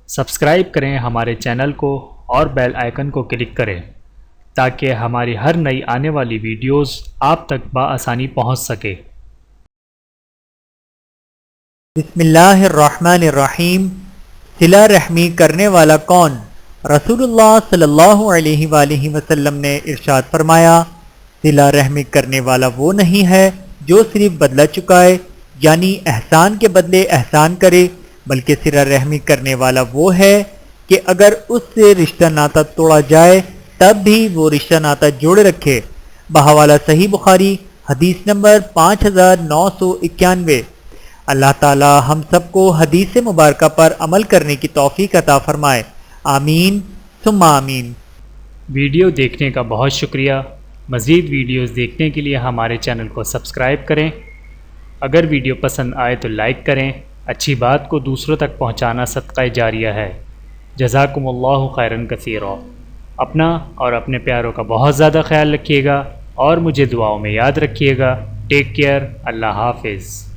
Subscribe کریں ہمارے channel کو اور بیل آئیکن کو کلک کریں تاکہ ہماری ہر نئی آنے والی ویڈیوز آپ تک بآسانی پہنچ سکے۔ بسم اللہ الرحمن الرحیم۔ صلہ رحمی کرنے والا کون؟ رسول اللہ صلی اللہ علیہ وآلہ وسلم نے ارشاد فرمایا، صلہ رحمی کرنے والا وہ نہیں ہے جو صرف بدلہ چکائے، یعنی احسان کے بدلے احسان کرے، بلکہ صلہ رحمی کرنے والا وہ ہے کہ اگر اس سے رشتہ ناتا توڑا جائے تب بھی وہ رشتہ ناتا جوڑے رکھے۔ بحوالہ صحیح بخاری، حدیث نمبر 5991۔ اللہ تعالی ہم سب کو حدیث مبارکہ پر عمل کرنے کی توفیق عطا فرمائے، آمین ثم آمین۔ ویڈیو دیکھنے کا بہت شکریہ۔ مزید ویڈیوز دیکھنے کے لیے ہمارے چینل کو سبسکرائب کریں۔ اگر ویڈیو پسند آئے تو لائک کریں۔ اچھی بات کو دوسروں تک پہنچانا صدقہ جاریہ ہے۔ جزاکم اللہ خیرا کثیرا۔ اپنا اور اپنے پیاروں کا بہت زیادہ خیال رکھیے گا اور مجھے دعاؤں میں یاد رکھیے گا۔ Take care. اللہ حافظ۔